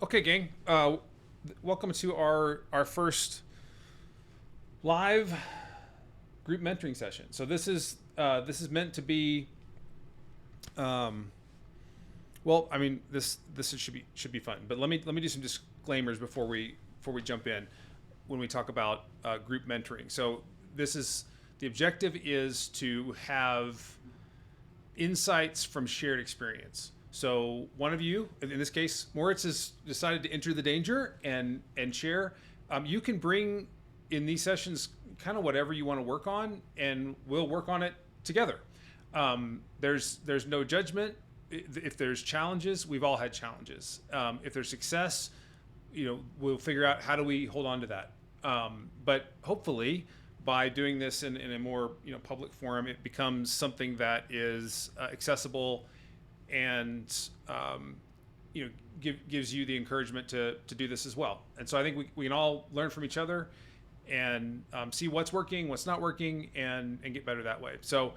Okay, gang. Welcome to our first live group mentoring session. So this is meant to be, um, well, I mean this should be fun. But let me do some disclaimers before we jump in when we talk about group mentoring. So this is the objective is to have insights from shared experience. So one of you, in this case, Moritz, has decided to enter the danger and share. You can bring in these sessions kind of whatever you want to work on, and we'll work on it together. There's no judgment. If there's challenges, we've all had challenges. If there's success, we'll figure out how do we hold on to that. But hopefully, by doing this in a more public forum, it becomes something that is accessible and gives you the encouragement to do this as well. And so I think we can all learn from each other and see what's working, what's not working, and get better that way. So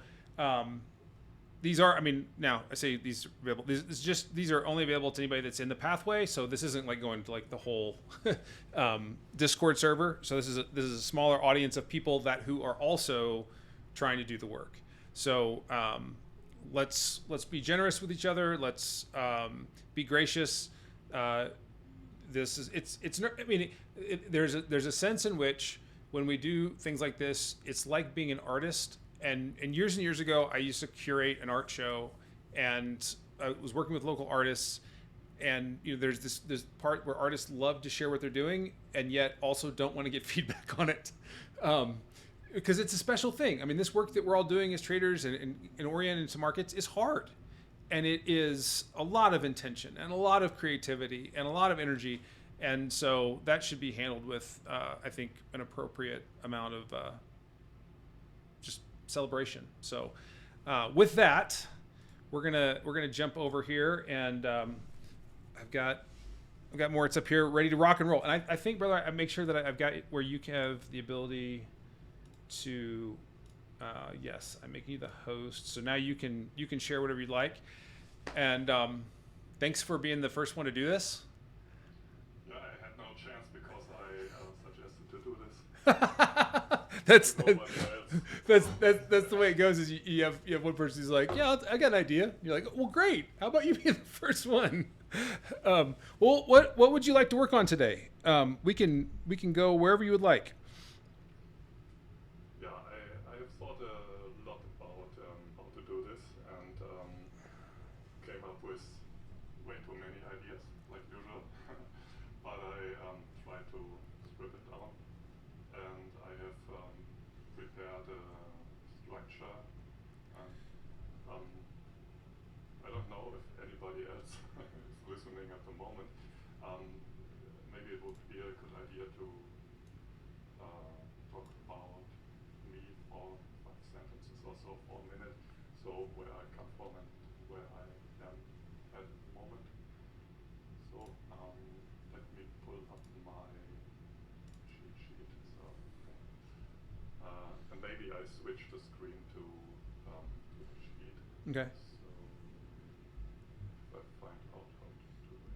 these are, I mean, now I say these are available. These are only available to anybody that's in the pathway. So this isn't like going to like the whole Discord server. So this is a smaller audience of people who are also trying to do the work. So let's be generous with each other. Let's be gracious. There's a sense in which when we do things like this, it's like being an artist. And years ago, I used to curate an art show, and I was working with local artists. And there's this part where artists love to share what they're doing, and yet also don't want to get feedback on it, because it's a special thing. I mean, this work that we're all doing as traders and oriented into markets is hard, and it is a lot of intention and a lot of creativity and a lot of energy, and so that should be handled with, I think, an appropriate amount of just celebration. So with that, we're gonna jump over here, and I've got Moritz up here ready to rock and roll. And I think, brother, I make sure that I've got it where you can have the ability to yes, I'm making you the host, so now you can share whatever you'd like. And thanks for being the first one to do this. Yeah, I had no chance because I suggested to do this. That's the way it goes. Is you have one person who's like, yeah, I got an idea. You're like, well, great. How about you be the first one? Well, what would you like to work on today? We can go wherever you would like. Yeah, I have thought a lot about how to do this, and came up with way too many ideas, like usual. But I tried to strip it down, and I have prepared a structure. And I don't know if anybody else is listening at the moment. Maybe it would be a good idea to talk about me for 5 sentences or so for a minute, so where I come from and where I am at the moment. So let me pull up my cheat sheet. So and maybe I switch the screen to the sheet. Okay. So if I find out how to do it.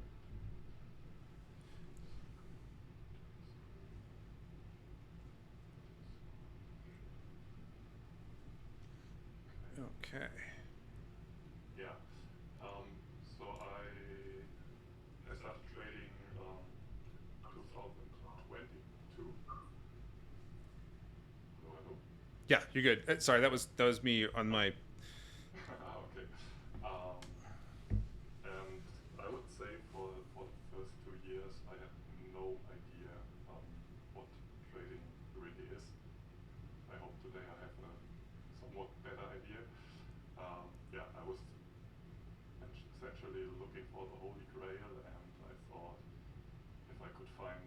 Okay. Yeah. So I started trading 2022. Hello. Yeah, you're good. Sorry, that was me on my. Okay. And I would say for the first 2 years, I had no idea what trading really is. I hope today I have a somewhat better idea. Yeah, I was essentially looking for the Holy Grail, and I thought if I could find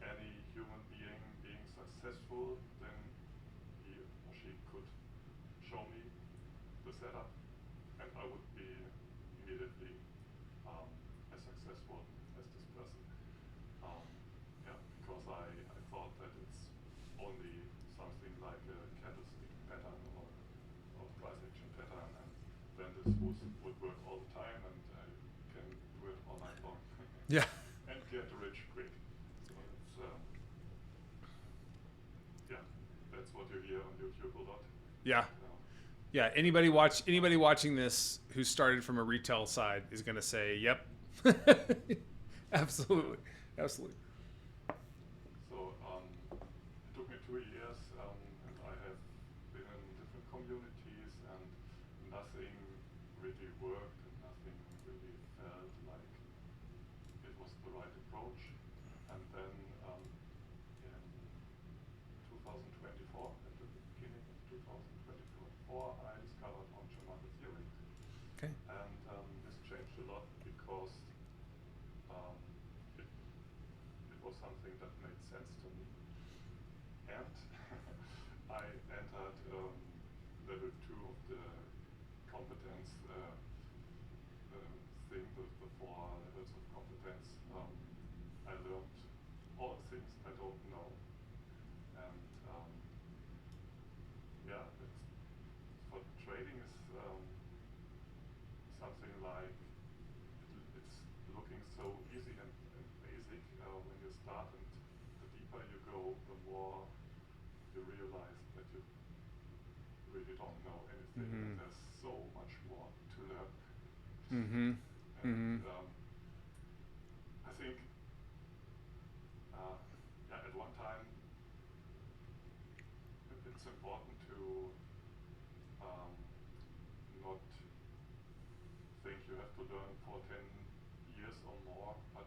any human being successful, then he or she could show me the setup, and I would be immediately as successful as this person. Yeah, because I thought that it's only something like a candlestick pattern or price action pattern, and then this would work all the time, and I can do it all night long. Yeah. and get rich quick. So it's yeah, that's what you hear on YouTube a lot. Yeah. And, Yeah. Anybody watching this who started from a retail side is going to say, "Yep." yeah. Absolutely. Absolutely. So it took me 2 years, and I have been in different communities, and nothing really worked, and nothing really felt like it was the right approach. And then in 2024, at the beginning of 2024, I discovered on-chain market theory, Okay. and this changed a lot because um, it, it was something that made sense to me. And I entered level 2 of the competence thing, the 4 levels of competence. I learned all things I don't know, and yeah, for trading is something like it's looking so easy and basic when you start, and the deeper you go, the more you realize that you really don't know anything, and Mm-hmm. there's so much more to learn. Mm-hmm. And Mm-hmm. I think, yeah, at one time it's important to not think you have to learn for 10 years or more, but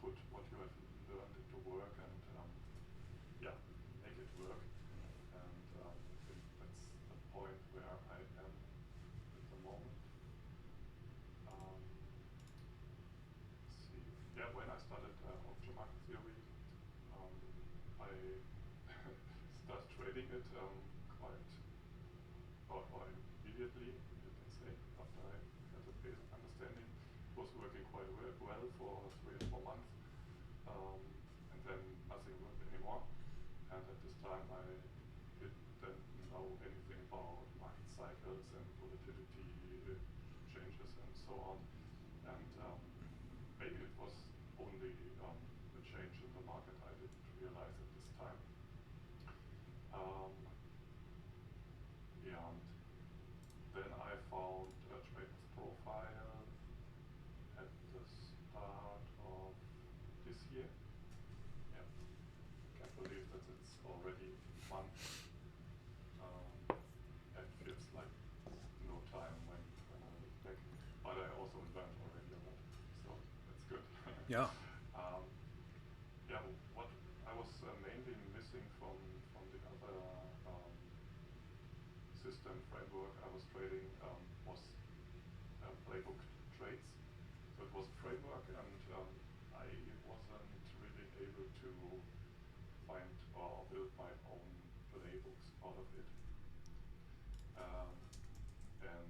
put what you have learned into work, and yeah, make it work. And I think that's the point where I am at the moment. Um, let's see. Yeah, when I started option market theory, um, I started trading it quite or immediately, you can say, after I had a basic understanding. It was working quite well for 3 or 4 months, um, and then nothing worked anymore. And at this time, I didn't know anything about market cycles and volatility changes and so on. And maybe it was only a change in the market I didn't realize at this time. Um, yeah, and then I found a trader's profile at the start of this year. Yeah, can't believe that it's already a month. It feels like no time when I look back, but I also learned already a lot, so that's good. Yeah. um, yeah, what I was mainly missing from the other system framework I was trading was playbook trades. So it was a framework, and I wasn't really able to find or build my own playbooks out of it. Um, and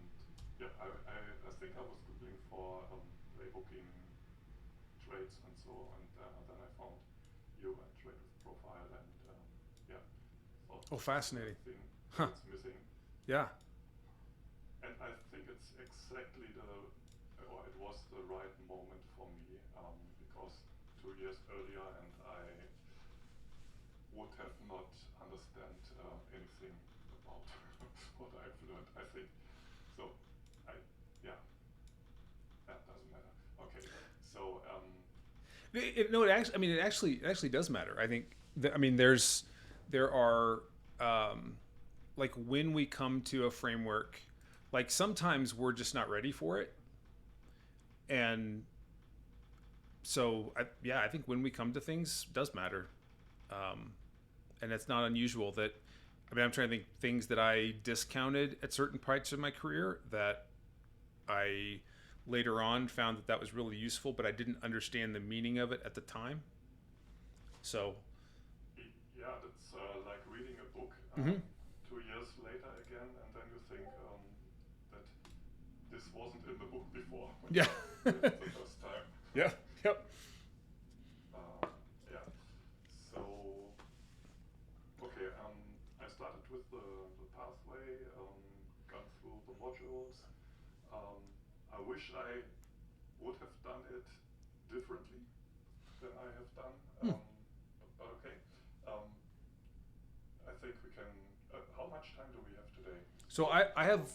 yeah, I think I was googling for playbooking trades and so, and then I found you and Trader's profile, and yeah, thought Oh, that's the fascinating. thing Huh. that's missing. Yeah. And I think it's exactly or it was the right moment for me, because 2 years earlier, and I would have not understand anything about what I've learned, I think. So, yeah, that doesn't matter. Okay, so, No, it actually. I mean, it actually does matter. I think. I mean, there are, like when we come to a framework, like sometimes we're just not ready for it, and so yeah, I think when we come to things does matter, um, and it's not unusual that. I mean, I'm trying to think things that I discounted at certain parts of my career that I later on found that that was really useful, but I didn't understand the meaning of it at the time. So, yeah, that's like reading a book mm-hmm. 2 years later again, and then you think that this wasn't in the book before when Yeah. you read it the first time. Yeah. Yep. Yeah. So, okay, I started with the pathway, gone through the modules. Um, I wish I would have done it differently than I have done. But okay. I think we can. How much time do we have today? So I have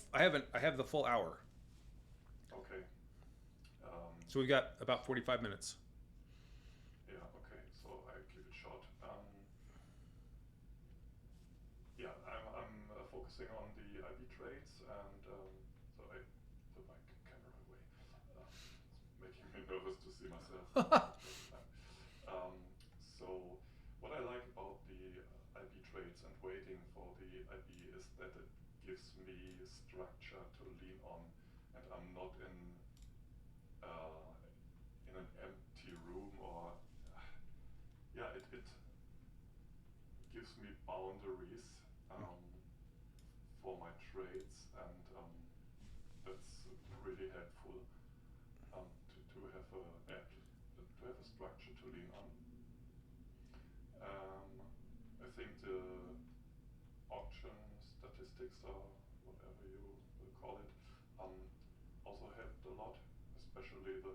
the full hour. Okay. So we've got about 45 minutes. Yeah. Okay. So I keep it short. Yeah, I'm focusing on the IB trades, and so I put my camera away. It's making me nervous to see myself. So what I like about the IB trades and waiting for the IB is that it gives me structure to lean on, and I'm not in an empty room, or yeah, it gives me boundaries for my trades, and that's really helpful to have a structure to lean on. I think the auction statistics, or whatever you will call it, also helped a lot, especially the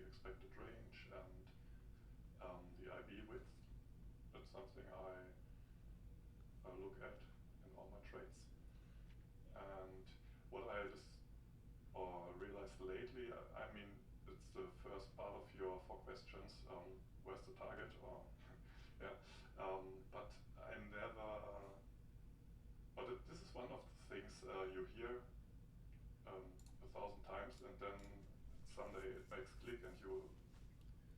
expected range and the IB width. That's something I look at in all my trades. And what I just realized lately, I mean, it's the first part of your 4 questions. Where's the target? Or yeah, but I never. But this is one of the things you hear 1,000 times, and then someday it makes click, and you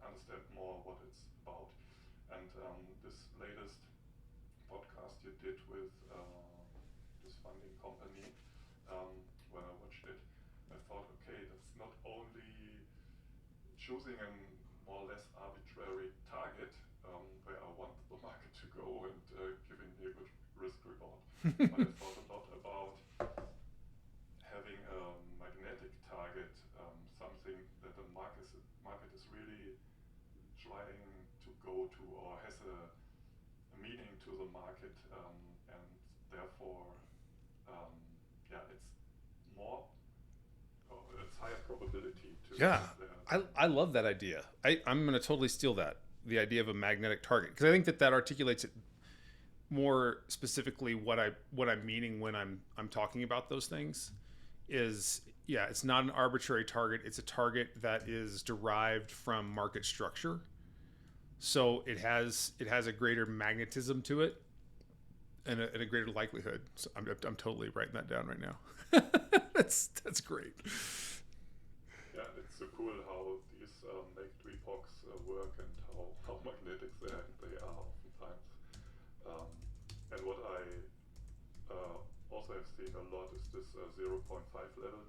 understand more what it's about. And this latest podcast you did with this funding company, when I watched it, I thought, okay, that's not only choosing a more or less arbitrary target where I want the market to go and giving me a good risk reward, but I thought a lot about having a magnetic target, something that the market is really trying to go to, or has a meaning to the market, and therefore, yeah, it's more, it's higher probability to. Yeah, I love that idea. I'm going to totally steal that, the idea of a magnetic target, because I think that articulates it more specifically what I'm meaning when I'm talking about those things. Is, yeah, it's not an arbitrary target. It's a target that is derived from market structure. So it has a greater magnetism to it, and a greater likelihood. So I'm totally writing that down right now. that's great. Yeah, it's so cool how these naked epochs work, and how magnetic they are oftentimes. And what I also have seen a lot is this 0.5 level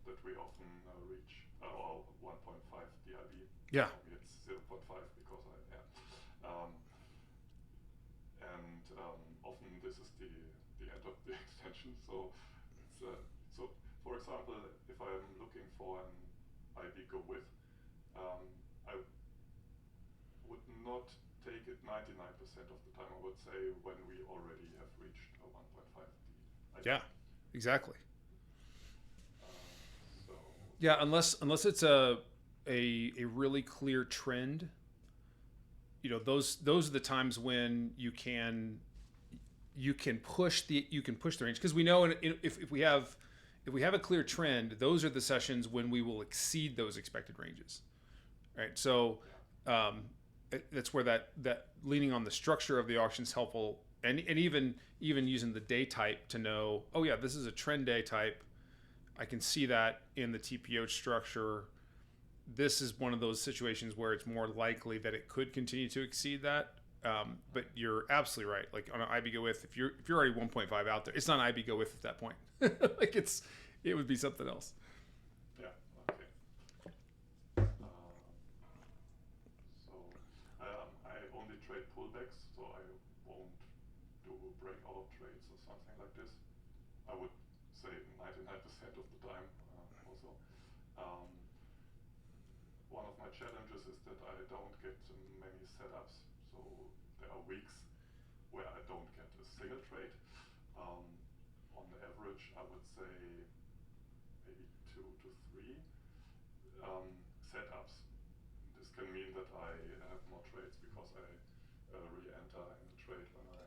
that we often reach, or 1.5 DIB. Yeah. It's 0.5 because and often this is the end of the extension. So it's so for example, if I'm looking for an IB go with, I would not take it 99% of the time. I would say when we already have reached a 1.5 DIB. Yeah, exactly. So yeah, unless it's a really clear trend, those are the times when you can push the range, because we know if we have a clear trend, those are the sessions when we will exceed those expected ranges, right? So that's where that leaning on the structure of the auction is helpful, and even using the day type to know, oh yeah, this is a trend day type. I can see that in the TPO structure. This is one of those situations where it's more likely that it could continue to exceed that. But you're absolutely right. Like on an IB go with, if you're already 1.5 out there, it's not an IB go with at that point. Like it would be something else. Yeah. Okay. So I only trade pullbacks, so I won't do breakout trades or something like this. I would say 99% of the time also. One of my challenges is that I don't get many setups, so there are weeks where I don't get a single trade. On average, I would say maybe 2 to 3 setups can mean that I have more trades because I re-enter in the trade when I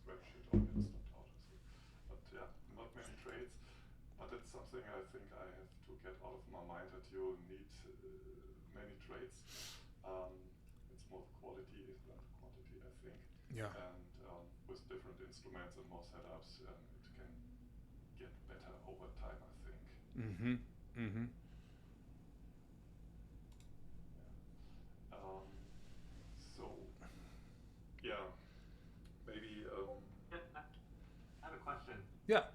scratch it or get stopped out. But yeah, not many trades. But it's something I think I have to get out of my mind that you need many trades. It's more quality than quantity, I think. Yeah. And with different instruments and more setups, it can get better over time, I think. Mm-hmm. Mm-hmm. So, yeah, maybe. I have a question. Yeah.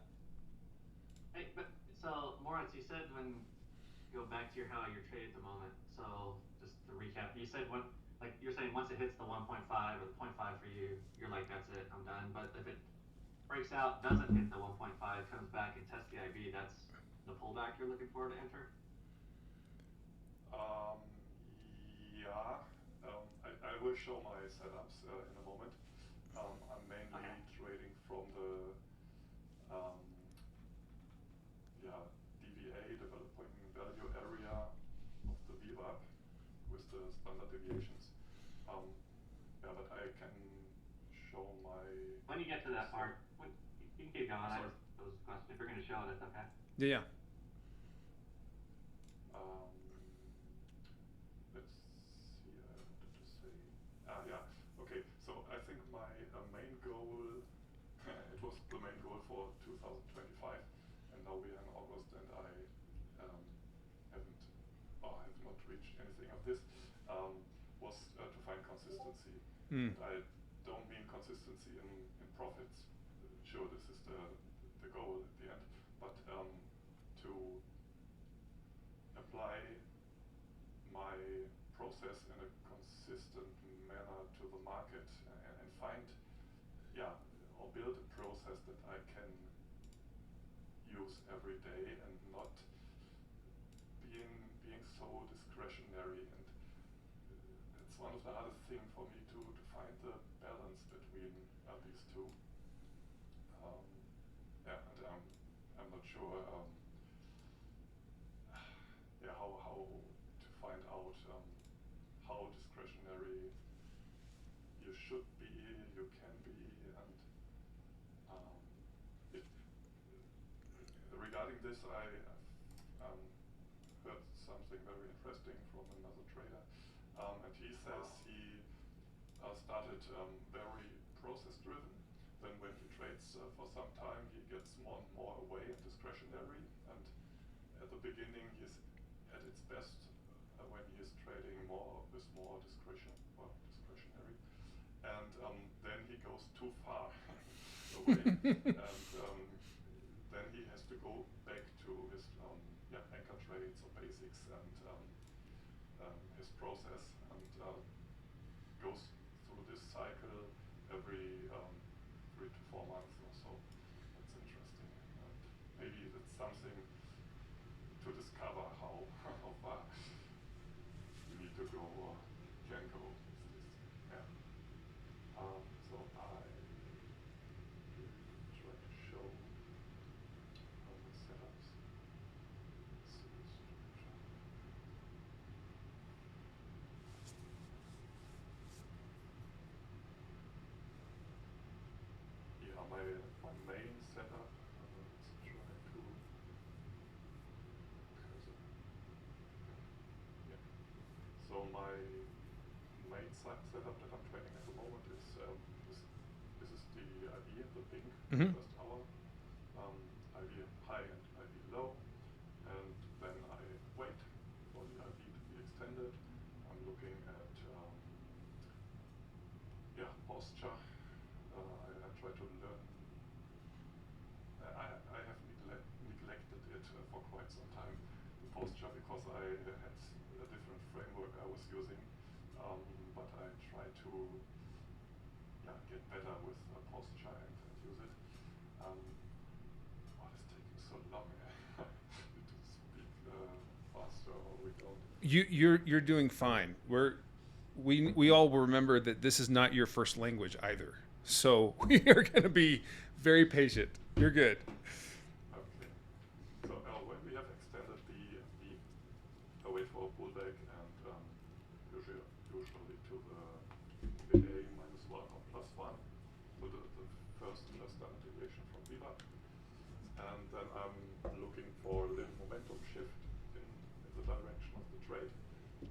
Hey, but so Moritz, you said when go back to how you're trading at the moment. So just to recap, you said when like you're saying once it hits the 1.5 or the 0.5 for you, you're like that's it, I'm done. But if it breaks out, doesn't hit the 1.5, comes back and tests the IB, that's the pullback you're looking for to enter. Yeah, I will show my setups in a moment. I'm mainly trading from the DVA, developing value area of the VWAP with the standard deviations. Yeah, but I can show my. When you get to that part, you can keep going. I just those questions. If you're going to show it, it's okay. Yeah. Let's see. I wanted to say. Yeah. Okay. So I think my main goal. It was the main goal for 2025, and now we are in August, and I haven't, or have not reached anything of this. Was to find consistency. Mm. And I don't mean consistency in profits. Sure, this is the goal at the end, but to apply my process in a consistent manner to the market and find, yeah, or build a process that I can use every day and not being so discretionary. And it's one of the hardest things for me to find the balance between these two. Yeah, and I'm not sure. Yeah, how to find out how discretionary you should be, you can be, and regarding this, I heard something very interesting from another trader, and he says he started very process-driven. Then when he trades for some time, he gets more and more away and discretionary. And at the beginning, he's at its best when he is trading with more discretionary. And then he goes too far away, and then he has to go back to his anchor trades or basics and his process, and goes through this cycle every 3 to 4 months or so. That's interesting. And maybe that's something to discover how far you need to go or can go with this. Yeah. So I will try to show how the setups. Yeah, my main setup. Let's try to. Yeah. So my main setup that I'm trading at the moment is this is the IB, the pink first hour, IB high and IB low, and then I wait for the IB to be extended. I'm looking at posture. I try to learn. I have neglected it for quite some time, the posture, because I had a different framework I was using. But I try to get better with posture and use it. What is taking so long? Need to speak faster, or we don't. You're doing fine. We all will remember that this is not your first language either. So we are going to be very patient. You're good. Okay. So when we have extended the wait for a pullback, and usually for a little momentum shift in the direction of the trade.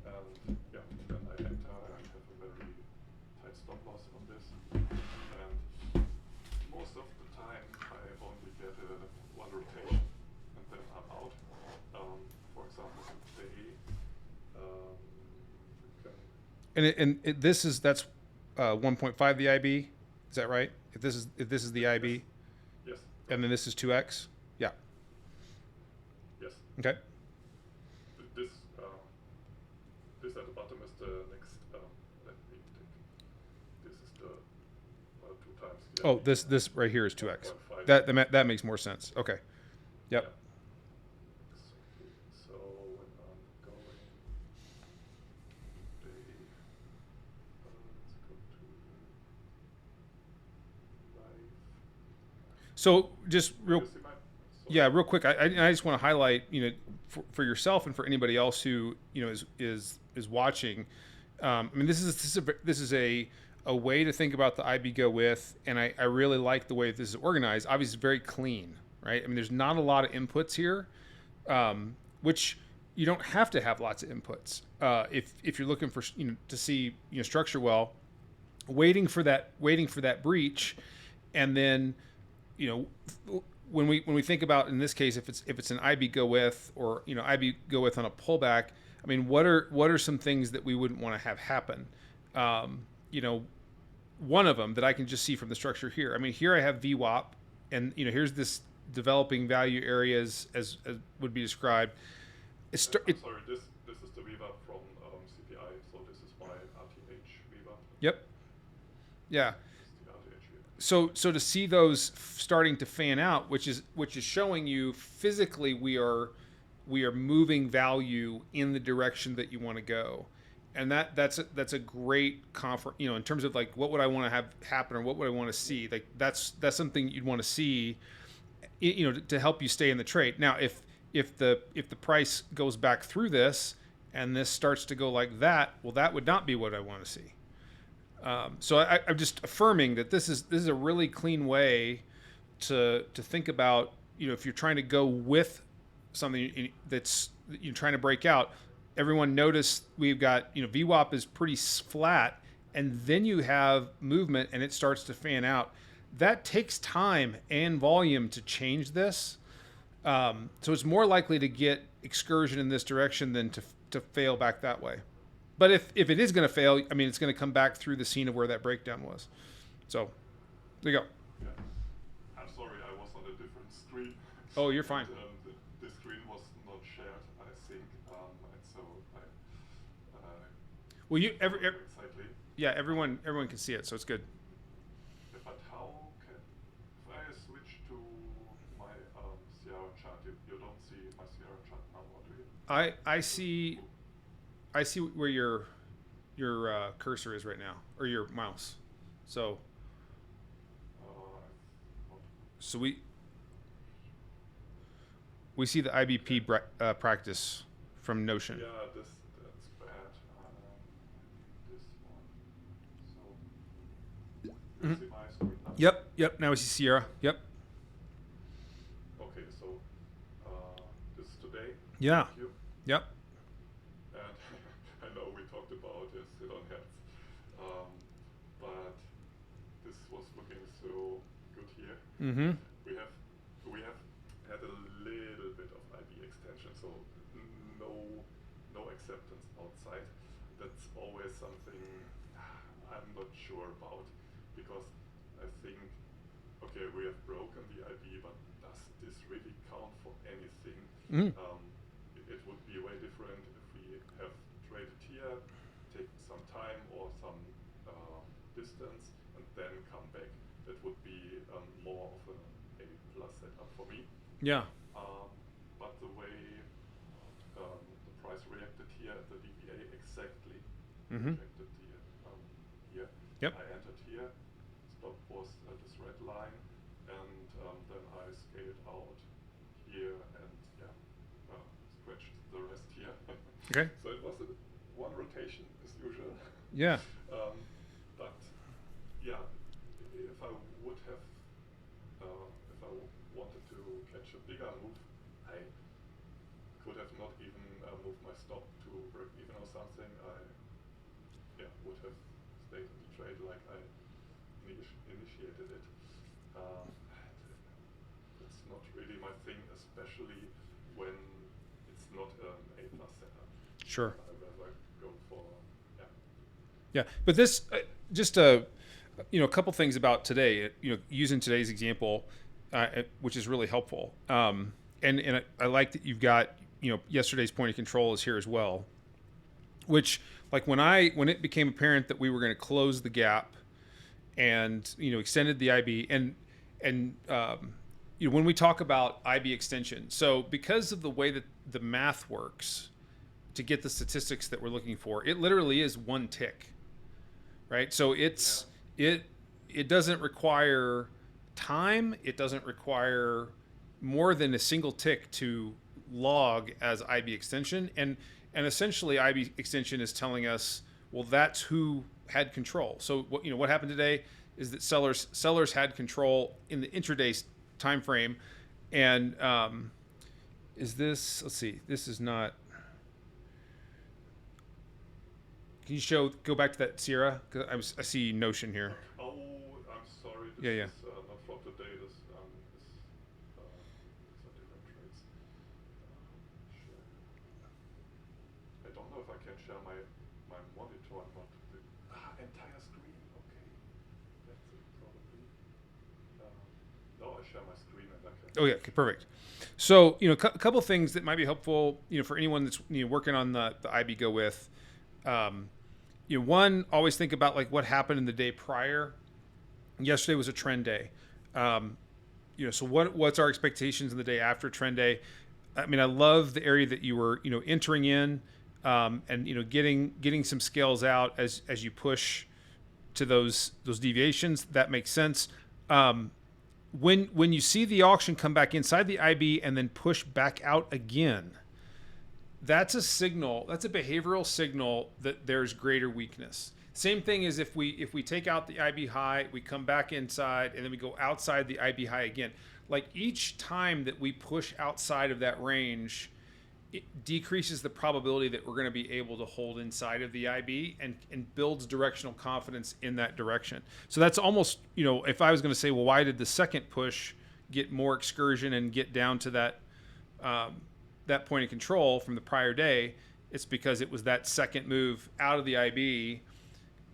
And yeah, then I enter and have a very tight stop loss on this. And most of the time I only get one rotation and then I'm out. For example, today, That's 1.5 the IB, is that right? If this is the IB, yes. and then this is 2x, yeah. Yes. Okay. This this at the bottom is the next. Let me take. This is the 2 times. The Oh, IB. this right here is 2x. 1.5. That makes more sense. Okay. Yep. Yeah. So when I'm going, let's go to live. So just real. You see my- Yeah, real quick. I just want to highlight, for yourself and for anybody else who is watching. I mean, this is a way to think about the IB go with, and I really like the way this is organized. Obviously, it's very clean, right? I mean, there's not a lot of inputs here, which you don't have to have lots of inputs if you're looking for to see structure well. Waiting for that breach, and then when we think about, in this case, if it's an IB go with, or IB go with on a pullback, I mean, what are some things that we wouldn't want to have happen? One of them that I can just see from the structure here. I mean, here I have VWAP, and here's this developing value areas as would be described. I'm sorry, this is the VWAP from CPI, so this is my RTH VWAP. Yep. Yeah. This is the RTH VWAP. So to see those starting to fan out, which is showing you physically we are moving value in the direction that you want to go, and that's a great in terms of like what would I want to have happen or what would I want to see, like that's something you'd want to see, to help you stay in the trade. Now if the price goes back through this and this starts to go like that, well, that would not be what I want to see. So I'm just affirming that this is a really clean way to think about, if you're trying to go with something that's you're trying to break out. Everyone notice we've got, VWAP is pretty flat, and then you have movement and it starts to fan out. That takes time and volume to change this. So it's more likely to get excursion in this direction than to fail back that way. But if it is going to fail, I mean, it's going to come back through the scene of where that breakdown was. So there you go. Yeah. I'm sorry, I was on a different screen. Oh, you're fine. And, the screen was not shared, I think, and so Well, exactly. yeah, everyone can see it, so it's good. But how can, if I switch to my Sierra chart, you don't see my Sierra chart now, or do you? I see where your cursor is right now, or your mouse. So so we see the IBP practice from Notion. Yeah, that's bad. This one. So you see my screen now? Yep. Now we see Sierra. Yep. Okay, so this is today. Yeah. Thank you. Yep. And I know we talked about this sit on heads, but this was looking so good here. Mm-hmm. We have had a little bit of IB extension, so no acceptance outside. That's always something I'm not sure about, because I think, okay, we have broken the IB, but does this really count for anything? Mm-hmm. It would be way different if we have traded here, take some time or some distance, and then come back. That would be more of a plus setup for me. Yeah. But the way the price reacted here at the DVA exactly Mm-hmm. reacted here. Yep. I entered here, stop was at this red line, and then I scaled out here and scratched the rest here. Okay. So it was one rotation as usual. Yeah. But yeah, if I would have, if I wanted to catch a bigger move, I moved my stop to break even or something, I would have stayed in the trade like I initiated it. That's not really my thing, especially when it's not an A plus setup. Sure. I'd rather go for Yeah, but this just a couple things about today. Using today's example, which is really helpful. And I like that you've got yesterday's point of control is here as well. Which, like when it became apparent that we were going to close the gap and extended the IB and when we talk about IB extension, so because of the way that the math works to get the statistics that we're looking for, it literally is one tick, right? So it doesn't require time. It doesn't require more than a single tick to log as IB extension, and essentially IB extension is telling us, well, that's who had control. So what happened today is that sellers had control in the intraday time frame, and is this? Let's see. This is not. Can you go back to that Sierra? Because I see Notion here. Oh, I'm sorry. This Yeah. is not from today. This is a different trades. Share. I don't know if I can share my monitor or not. Entire screen. Okay, that's it probably. No, I share my screen and I can. Oh yeah, okay, perfect. So a couple things that might be helpful, for anyone that's working on the IB Go with. One, always think about like what happened in the day prior. Yesterday was a trend day. So what's our expectations in the day after trend day? I mean, I love the area that you were, entering in, and getting some scales out as you push to those deviations. That makes sense. When you see the auction come back inside the IB and then push back out again, that's a signal. That's a behavioral signal that there's greater weakness. Same thing as if we take out the IB high, we come back inside, and then we go outside the IB high again. Like each time that we push outside of that range, it decreases the probability that we're going to be able to hold inside of the IB and builds directional confidence in that direction. So that's almost, if I was going to say, well, why did the second push get more excursion and get down to that point of control from the prior day? It's because it was that second move out of the IB.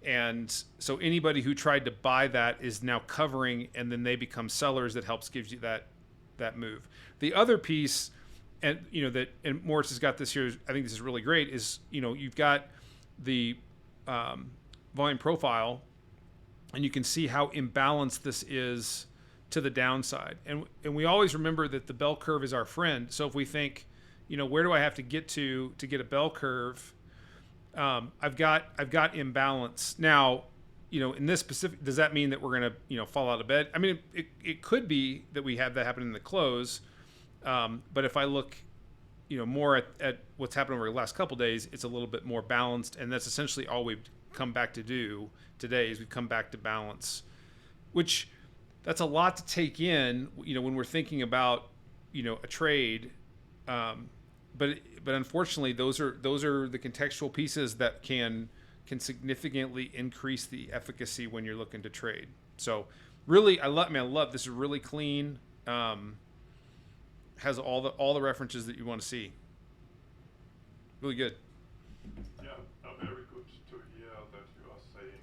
And so anybody who tried to buy that is now covering, and then they become sellers. That helps gives you that move. The other piece, and Moritz has got this here, I think this is really great, is you've got the volume profile, and you can see how imbalanced this is to the downside. And we always remember that the bell curve is our friend. So if we think, where do I have to get get a bell curve? I've got imbalance now. In this specific, does that mean that we're gonna fall out of bed? I mean, it could be that we have that happen in the close. But if I look, more at what's happened over the last couple of days, it's a little bit more balanced, and that's essentially all we've come back to do today is we've come back to balance, which that's a lot to take in, when we're thinking about, a trade. But unfortunately, those are the contextual pieces that can significantly increase the efficacy when you're looking to trade. So really, I love this is really clean. Has all the references that you want to see. Really good. Yeah, very good to hear that you are saying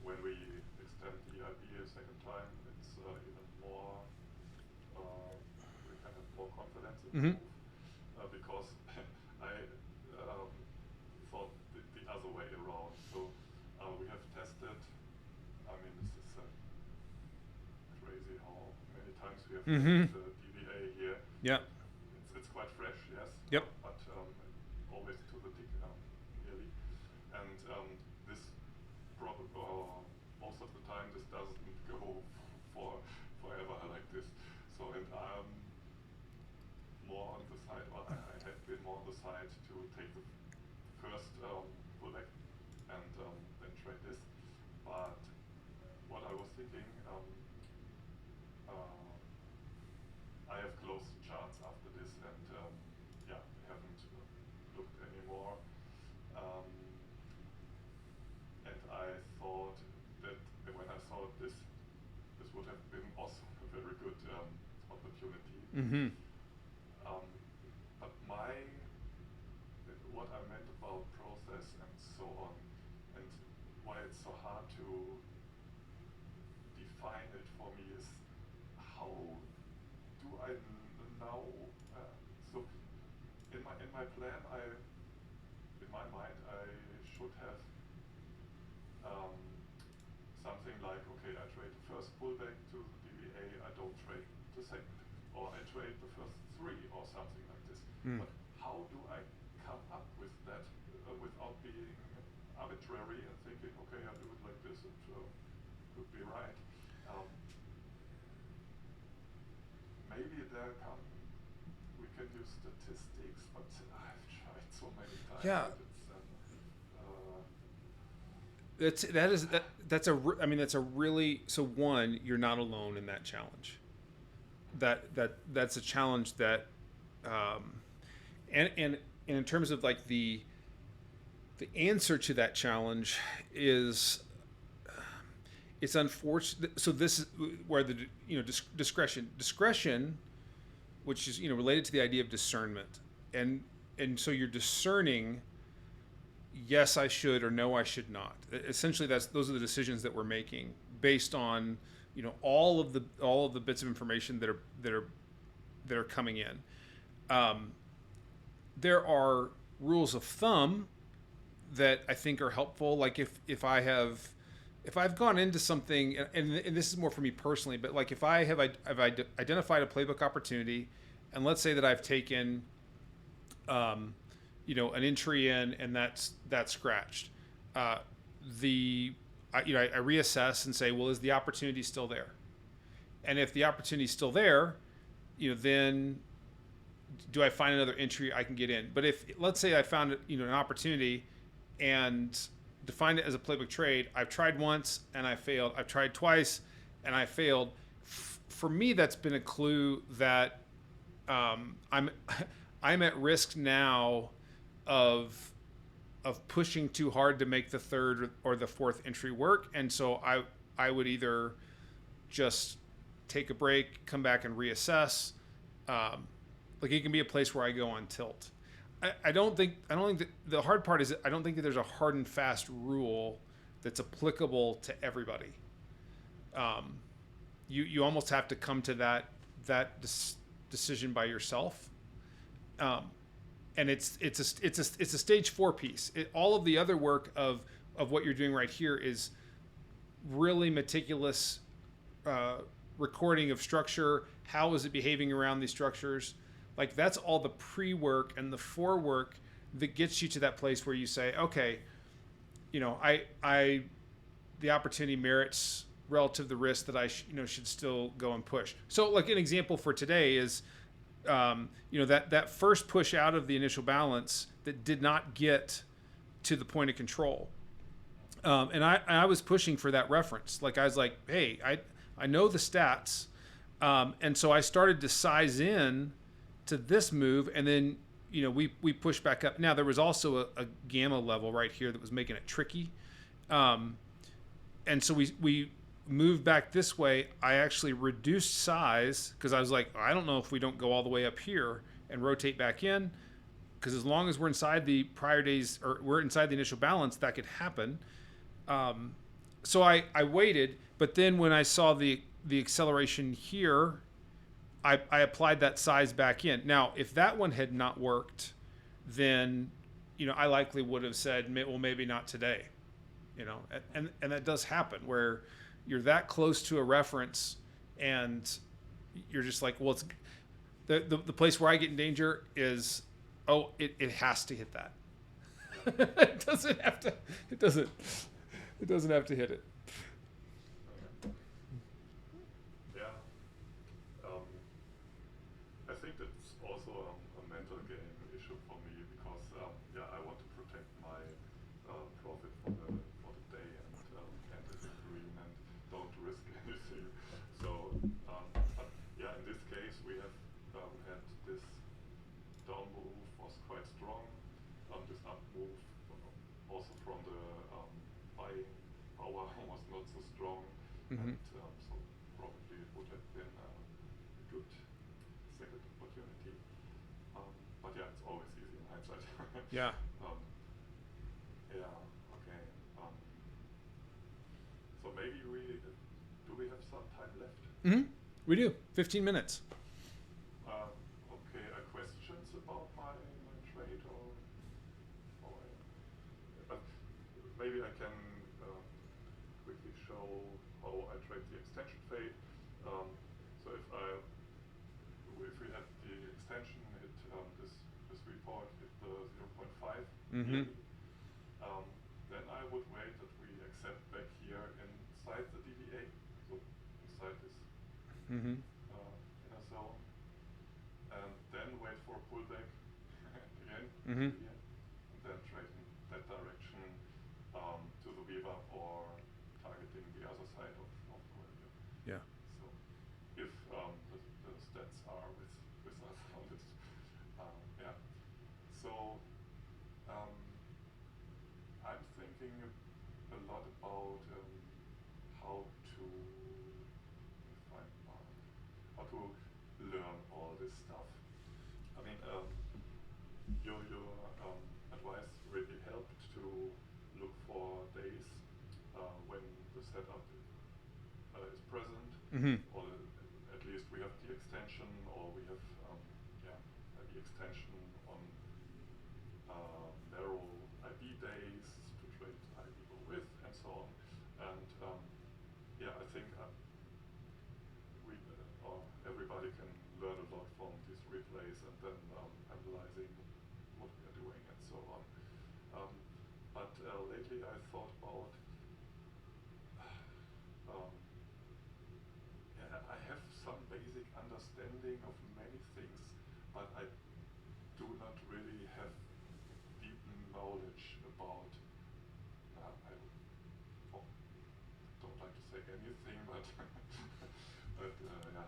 when we extend the IB a second time, it's even more. We can have more confidence in the move, because I thought the other way around. So we have tested. I mean, this is crazy how many times we have tested the DVA here. Yeah. It's quite fresh, yes. Yep. But always to the tick, nearly. And this probably most of the time this doesn't go forever like this. So and I'm more on the side, or I have been more on the side to take the first pullback and then trade this. But what I was thinking, I have closed charts after this, and Mm-hmm. Um, but what I meant about process and so on, and why it's so hard to define it for me is how do I now? So in my plan, in my mind, I should have um, something like, okay, I trade the first pullback to the DBA, I don't trade the second, or I trade the first three, or something like this. Mm. But how do I come up with that without being arbitrary and thinking, okay, I do it like this, it could be right. Maybe we can use statistics, but I've tried so many times Yeah. that it's That's a really, so one, you're not alone in that challenge. That's a challenge that, and in terms of like the answer to that challenge is, it's unfortunate. So this is where the discretion, which is related to the idea of discernment, and so you're discerning, yes I should or no I should not. Essentially, those are the decisions that we're making based on all of the bits of information that are coming in. There are rules of thumb that I think are helpful. Like if I've gone into something, and this is more for me personally, but like if I've identified a playbook opportunity, and let's say that I've taken, an entry in, and that's scratched. I reassess and say, well, is the opportunity still there? And if the opportunity is still there, then do I find another entry I can get in? But if, let's say I found an opportunity and defined it as a playbook trade, I've tried once and I failed. I've tried twice and I failed. For me, that's been a clue that I'm at risk now of pushing too hard to make the third or the fourth entry work, and so I would either just take a break, come back and reassess. Like it can be a place where I go on tilt. I don't think that the hard part is I don't think that there's a hard and fast rule that's applicable to everybody. You almost have to come to that decision by yourself. And it's a stage 4 piece. All of the other work of what you're doing right here is really meticulous recording of structure. How is it behaving around these structures? Like that's all the pre-work and the forework that gets you to that place where you say, okay, the opportunity merits relative to the risk that I should still go and push. So like an example for today is, that first push out of the initial balance that did not get to the point of control. And I was pushing for that reference. Like I was like, hey, I know the stats. And so I started to size in to this move, and then, we pushed back up. Now there was also a gamma level right here that was making it tricky. And so we moved back this way. I actually reduced size because I was like, I don't know if we don't go all the way up here and rotate back in, because as long as we're inside the prior days, or we're inside the initial balance, that could happen. So I waited, but then when I saw the acceleration here, I applied that size back in. Now, if that one had not worked, then, I likely would have said, well, maybe not today, and that does happen where you're that close to a reference and you're just like, well, it's the place where I get in danger is, it has to hit that. It doesn't have to hit it. I think that's also a mental game issue for me because I want to protect my profit for the day and this agreement, don't risk anything. So in this case we have had this down move was quite strong. This up move also from the buying power was not so strong, Mm-hmm. and so probably it would have been a good single opportunity. But yeah, it's always easy in hindsight. Yeah. um, yeah. Okay. So maybe we have some time left? Mm-hmm. We do. 15 minutes. Okay. Questions about my trade or but maybe I can quickly show how I trade the extension fade. So if we had the extension hit this report hit the 0.5 Mm-hmm. yearly, then I would wait that we accept back here inside the DVA, so inside this Mm-hmm. inner zone, and then wait for a pullback again Mm-hmm. here, and then trade in that direction to the VWAP or targeting the other side of the value. Yeah. So if the stats are with us on this, yeah. So I'm thinking a lot about how to find how to learn all this stuff. I mean, your advice really helped to look for days when the setup is present, Mm-hmm. or at least we have the extension, or we have the extension on narrow IB days to trade IB with, and so on. And yeah, I think we or everybody can learn a lot from these replays and then analyzing what we are doing and so on. But lately I thought about I have some basic understanding of many things, but I do not really have deep knowledge about I don't like to say anything, but but yeah,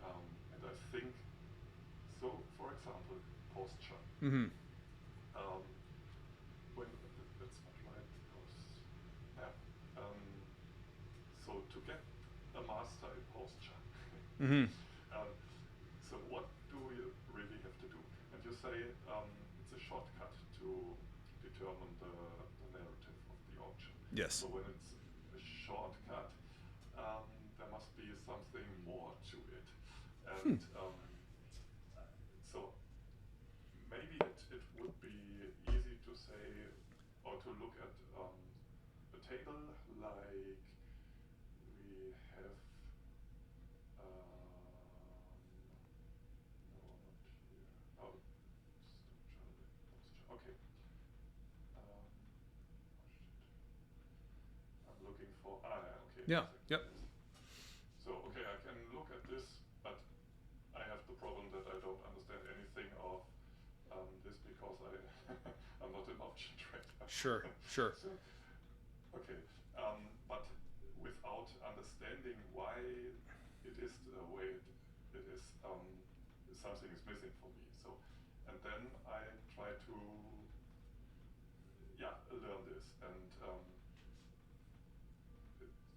and I think so. For example, posture. Mm-hmm. When that's not right because yeah. So to get a master in posture. Mm-hmm. So what do you really have to do? And you say it's a shortcut to determine the narrative of the auction. Yes. So when it's a shortcut, there must be something more to it. And so maybe it would be easy to say or to look at a table like we have no, not here. Oh, posture. Okay. Oh shit. I'm looking for. Okay. Yeah. Yep. So okay, I can look at this, but I have the problem that I don't understand anything of this because I'm not an option trader. Sure. Sure. So, okay, but without understanding why it is the way it is, something is missing for me. So, and then I try to learn this, and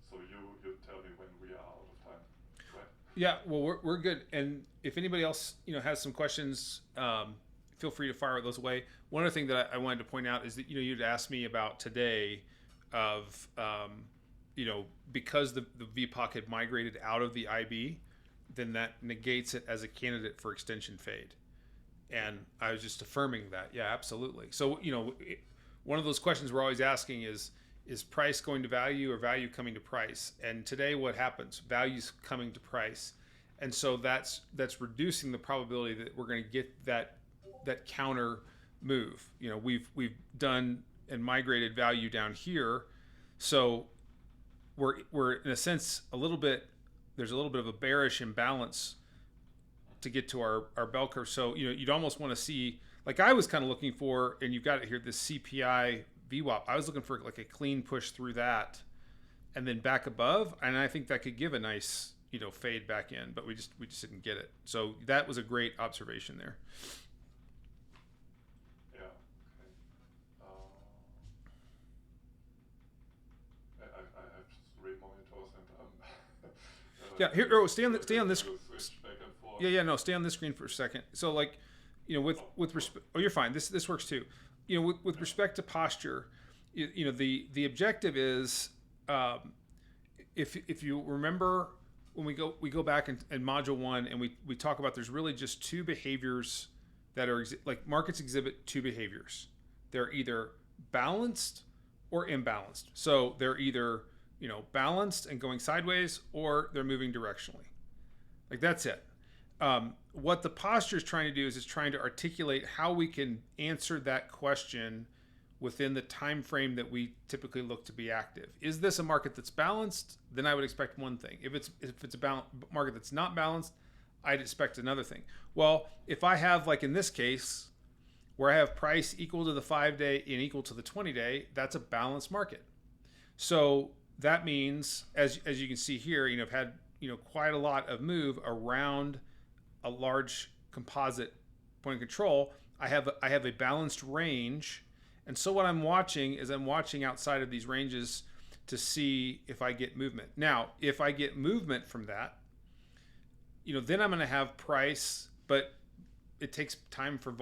so you tell me when we are out of time, right? Yeah. Well, we're good. And if anybody else has some questions, feel free to fire those away. One other thing that I wanted to point out is that you'd asked me about today of because the VPOC had migrated out of the IB, then that negates it as a candidate for extension fade. And I was just affirming that. Yeah, absolutely. So, one of those questions we're always asking is price going to value or value coming to price? And today what happens? Value's coming to price. And so that's reducing the probability that we're going to get that counter move. We've done and migrated value down here. So we're in a sense there's a little bit of a bearish imbalance to get to our bell curve. So you'd almost want to see, like I was kind of looking for, and you've got it here, this CPI VWAP. I was looking for like a clean push through that and then back above, and I think that could give a nice fade back in, but we just didn't get it. So that was a great observation there. Yeah. Okay. I have 3 monitors and yeah. Here, stay on this. Switch back and forth Yeah. No, stay on this screen for a second. So like, with respect, oh, you're fine. This works too. With respect to posture, the objective is, if you remember when we go back in module 1 and we talk about there's really just two behaviors that are like markets exhibit two behaviors. They're either balanced or imbalanced. So they're either balanced and going sideways, or they're moving directionally. Like that's it. What the posture is trying to do is it's trying to articulate how we can answer that question within the time frame that we typically look to be active. Is this a market that's balanced? Then I would expect one thing. If it's a market that's not balanced, I'd expect another thing. Well, if I have, like in this case, where I have price equal to the 5-day and equal to the 20-day, that's a balanced market. So that means, as you can see here, I've had quite a lot of move around a large composite point of control. I have a balanced range, and so what I'm watching is I'm watching outside of these ranges to see if I get movement. Now, if I get movement from that, then I'm going to have price, but it takes time for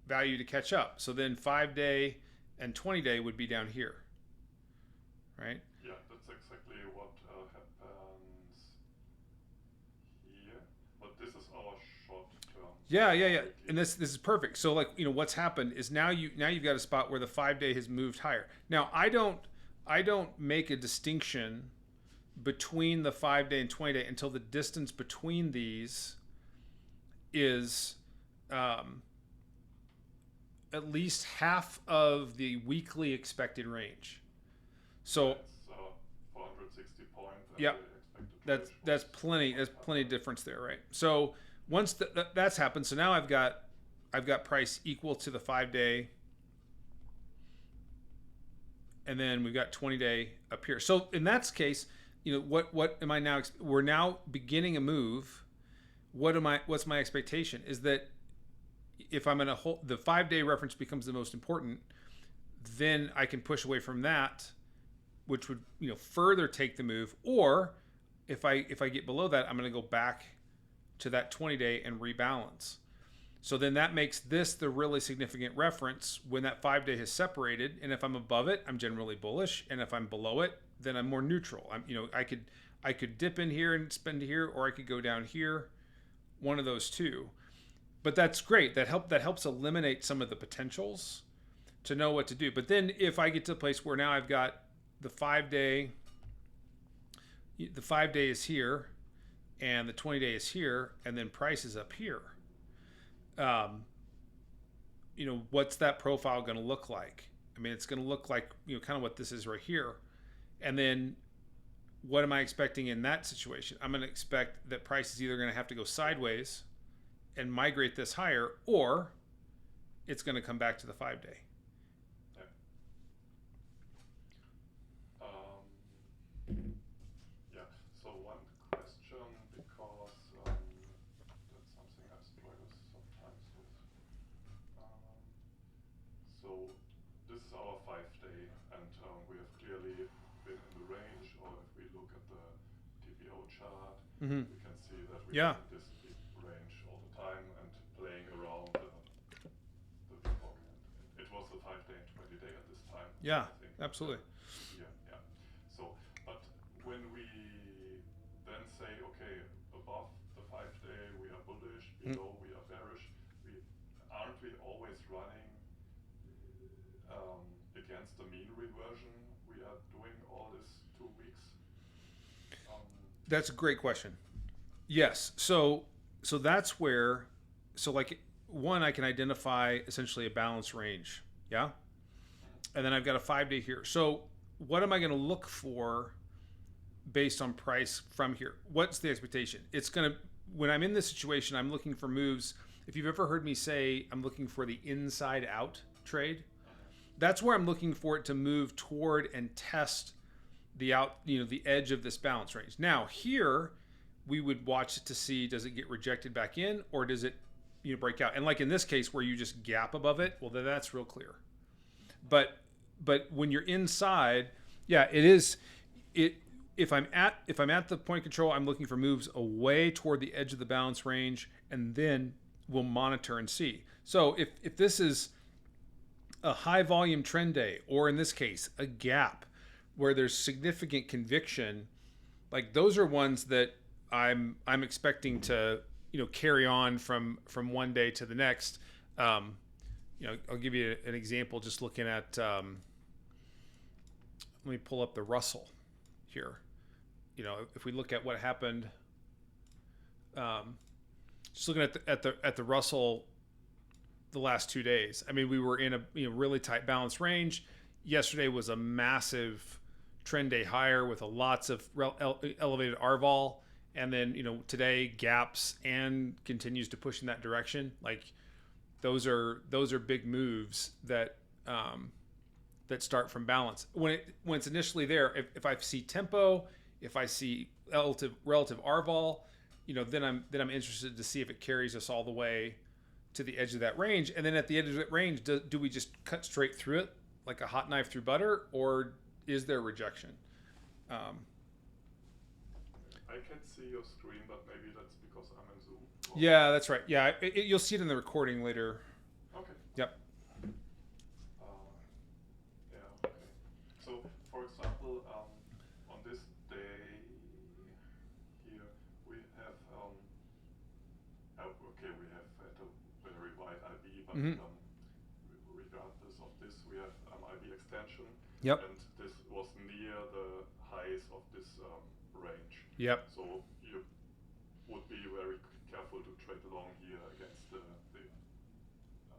value to catch up. So then 5-day and 20-day would be down here, right? Yeah, that's exactly what happens here. But this is our short term. Yeah. And this is perfect. So like, what's happened is now you've got a spot where the 5-day has moved higher. Now I don't make a distinction between the 5-day and 20-day until the distance between these is at least half of the weekly expected range. So that's 460 points. Yeah, that's plenty. That's plenty of difference there, right? So once that's happened, so now I've got price equal to the 5-day, and then we've got 20-day up here. So in that case, what am I now? We're now beginning a move. What's my expectation is that if I'm in the 5-day reference becomes the most important, then I can push away from that, which would further take the move. Or if I get below that, I'm going to go back to that 20-day and rebalance. So then that makes this the really significant reference when that 5-day has separated. And if I'm above it, I'm generally bullish, and if I'm below it, then I'm more neutral. I could dip in here and spend here, or I could go down here, one of those two. But that's great. That helps eliminate some of the potentials to know what to do. But then if I get to a place where now I've got the 5-day is here, and the 20-day is here, and then price is up here. What's that profile going to look like? I mean, it's going to look like kind of what this is right here. And then what am I expecting in that situation? I'm going to expect that price is either going to have to go sideways and migrate this higher, or it's going to come back to the 5-day. So one question, because that's something I struggle sometimes with. So this is our 5-day, and we have clearly been in the range, or if we look at the TPO chart, we can see that we are in this big range all the time and playing around the it was the 5-day and 20-day at this time. Yeah, I think. absolutely. Yeah. So, but when we then say, okay, above the 5-day we are bullish, below we are bearish, aren't we always running against the mean reversion we are doing all this 2 weeks? That's a great question. Yes. So that's where, like one, I can identify essentially a balanced range. Yeah. And then I've got a 5-day here. So what am I going to look for based on price from here? What's the expectation? When I'm in this situation, I'm looking for moves. If you've ever heard me say I'm looking for the inside out trade, that's where I'm looking for it to move toward and test the edge of this balance range. Now here we would watch it to see, does it get rejected back in, or does it break out? And like in this case where you just gap above it, well, then that's real clear. But when you're inside, yeah, it is. if I'm at the point control, I'm looking for moves away toward the edge of the balance range, and then we'll monitor and see. So if this is a high volume trend day, or in this case, a gap where there's significant conviction, like those are ones that I'm expecting to carry on from one day to the next. I'll give you an example. Just looking at, let me pull up the Russell here. If we look at what happened, just looking at the Russell the last 2 days. I mean, we were in a really tight balance range. Yesterday was a massive trend day higher with lots of elevated RVol, and then today gaps and continues to push in that direction. Like those are big moves that that start from balance. When it's initially there, if I see tempo, if I see relative RVol, then I'm interested to see if it carries us all the way to the edge of that range. And then at the edge of that range, do we just cut straight through it like a hot knife through butter, or is there rejection? I can see your screen, but maybe that's because I'm in Zoom. Yeah, that's right. Yeah, you'll see it in the recording later. Okay. Yep. Yeah. Okay. So, for example, on this day here, we have okay, we have at a very wide IB, but regardless of this, we have IB extension. Yep. And this was near the highs of this range. Yep. So you would be very careful to trade along here against the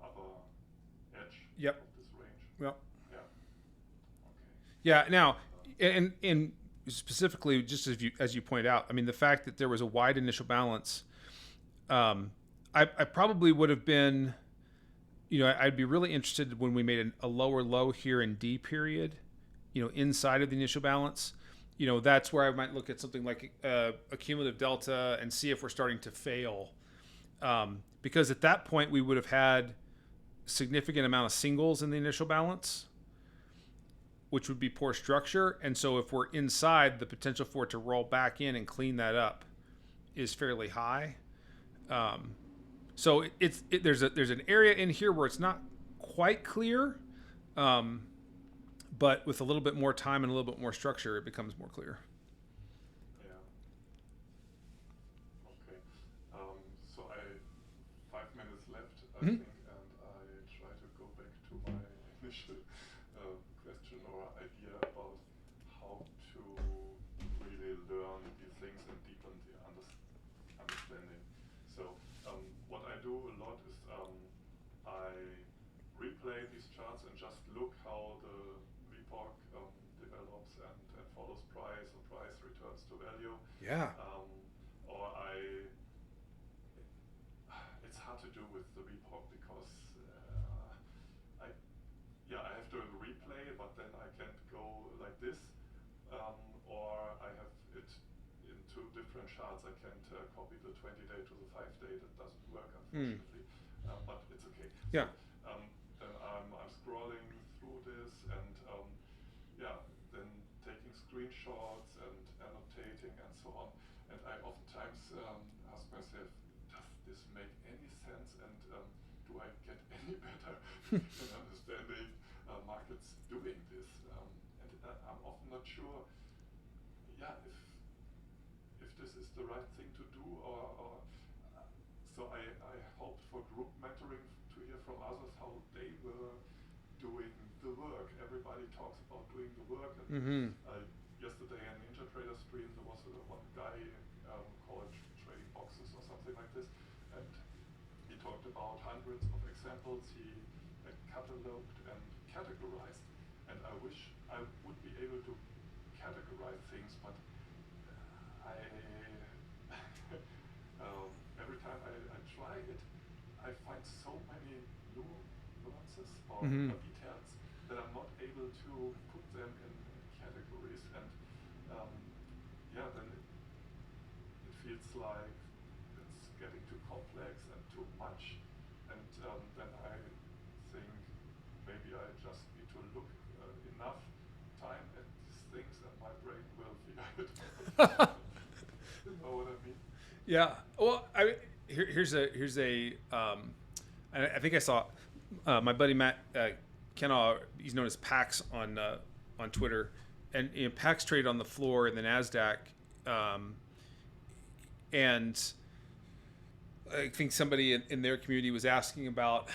upper edge Yep. of this range. Yep. Yeah. Okay. Yeah. Now, and specifically, just as you point out, I mean, the fact that there was a wide initial balance, I probably would have been, I'd be really interested when we made a lower low here in D period, inside of the initial balance. That's where I might look at something like a cumulative delta and see if we're starting to fail. Because at that point, we would have had significant amount of singles in the initial balance, which would be poor structure. And so if we're inside, the potential for it to roll back in and clean that up is fairly high. So there's an area in here where it's not quite clear, but with a little bit more time and a little bit more structure, it becomes more clear. Yeah. Okay. So 5 minutes left, I think, and I try to go back to my initial question or idea about how to really learn these things and deepen the understanding. So what I do a lot is I replay these charts and just look how the VPOC develops and follows price, or price returns to value. Yeah. Or it's hard to do with the VPOC because I have to replay, but then I can't go like this, or I have it in two different charts. I can't copy the 20-day to the 5-day. That doesn't work, unfortunately, but it's okay. Yeah. So, then I'm scrolling through this and then taking screenshots and annotating and so on. And I oftentimes ask myself, does this make any sense? And do I get any better in understanding markets doing this? And I'm often not sure, if this is the right thing to do, or so I hoped for group mentoring to hear from others how they were doing the work. Everybody talks about doing the work. And yesterday in Intertrader stream there was one guy called Trading Boxes or something like this, and he talked about hundreds of examples he cataloged and categorized. And I wish I would be able to categorize things, but every time I try it, I find so many nuances or details that I'm not able to put them in categories, and then it feels like it's getting too complex and too much, and then I think maybe I just need to look enough time at these things and my brain will figure it You know what I mean? Yeah. Well, here's a I think I saw my buddy Matt Kenall. He's known as Pax on Twitter, and Pax traded on the floor in the Nasdaq, and I think somebody in their community was asking about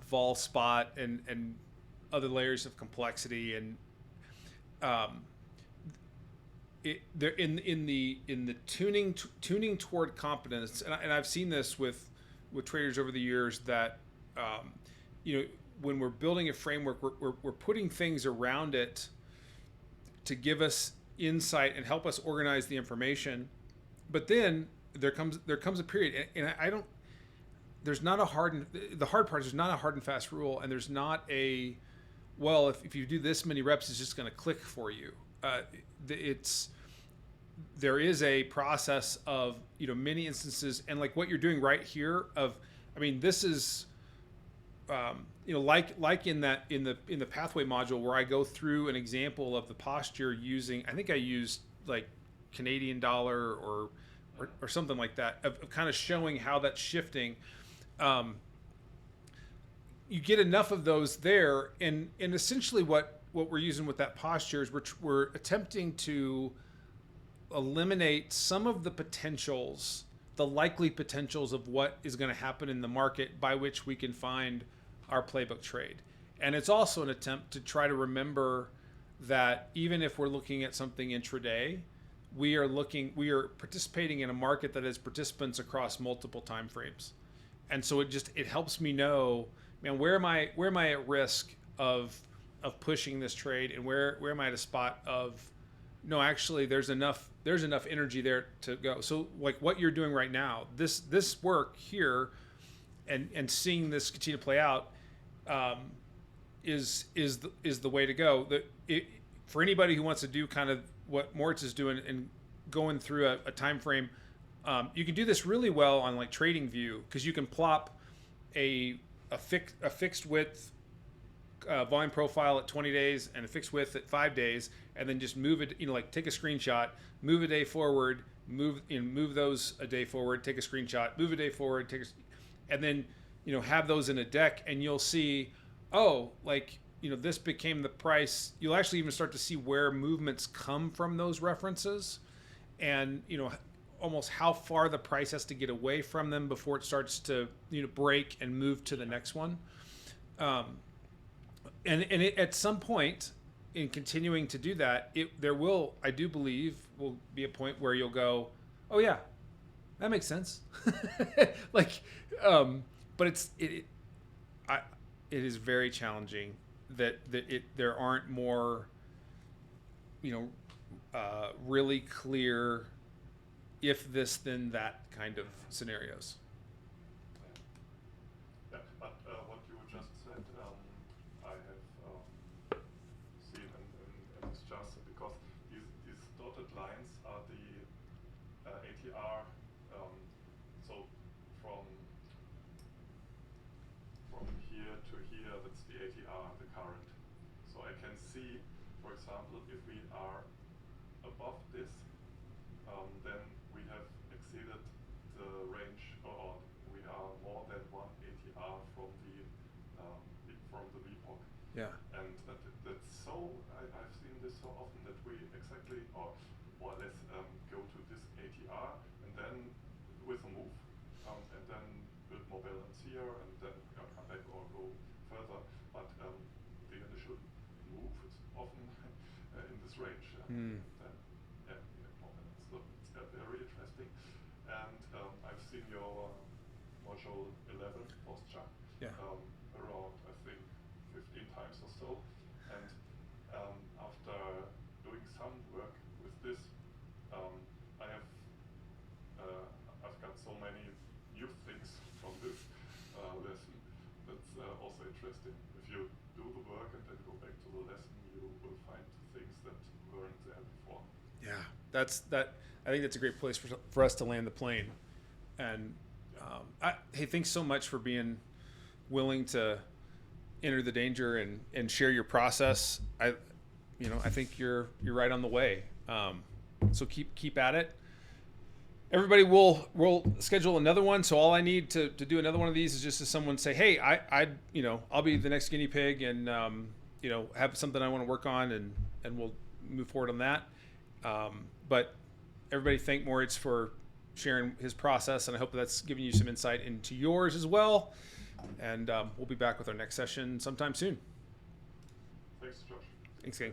vol spot and other layers of complexity, and they're in the tuning toward competence, and I've seen this with traders over the years that when we're building a framework, we're putting things around it to give us insight and help us organize the information, but then there comes a period, and I don't. There's not a the hard part is there's not a hard and fast rule, and there's not a well, if you do this many reps, it's just going to click for you. There is a process of many instances, and like what you're doing right here. This is like in the pathway module where I go through an example of the posture using. I think I used like Canadian dollar or something like that of kind of showing how that's shifting. You get enough of those there, and essentially what we're using with that posture is we're attempting to eliminate some of the potentials, the likely potentials of what is going to happen in the market by which we can find our playbook trade. And it's also an attempt to try to remember that even if we're looking at something intraday, we are participating in a market that has participants across multiple time frames. And so it helps me know, man, where am I at risk of pushing this trade, and where am I at a spot of no, actually there's enough energy there to go. So like what you're doing right now, this work here and seeing this continue to play out is the way to go. For anybody who wants to do kind of what Moritz is doing and going through a time frame, you can do this really well on like TradingView, because you can plop a fixed width volume profile at 20 days and a fixed width at 5 days, and then just move it, like take a screenshot, move a day forward, move those a day forward, take a screenshot, move a day forward, and then have those in a deck, and you'll see, this became the price. You'll actually even start to see where movements come from those references, and almost how far the price has to get away from them before it starts to break and move to the next one. At some point in continuing to do that, I do believe will be a point where you'll go, oh yeah, that makes sense. But it is very challenging that there aren't more really clear if this then that kind of scenarios. Yeah, but what you just said, I have seen, and it's just because these dotted lines are the ATR. So from here to here, that's the ATR, the current. So I can see, for example, if we are above this, then we have exceeded the range, or we are more than one ATR from the VPOC. Yeah. And that's so, I've seen this so often that we exactly, or more or less, go to this ATR and then with a move, and then build more balance here, and then come back or go further. But the initial move is often in this range. Then, yeah, we have more balance. So it's very interesting. And I've seen your module 11 posture around, I think, 15 times or so. And after doing some work with this, I've got so many new things from this lesson. That's also interesting. If you do the work and then go back to the lesson, you will find things that weren't there before. Yeah, I think that's a great place for us to land the plane. And hey, thanks so much for being willing to enter the danger and share your process. I think you're right on the way. So keep at it. Everybody will schedule another one. So all I need to do another one of these is just to someone say, hey, I'll be the next guinea pig, and have something I want to work on, and we'll move forward on that. But everybody thank Moritz for sharing his process, and I hope that's given you some insight into yours as well. And we'll be back with our next session sometime soon. Thanks, Josh. Thanks, gang.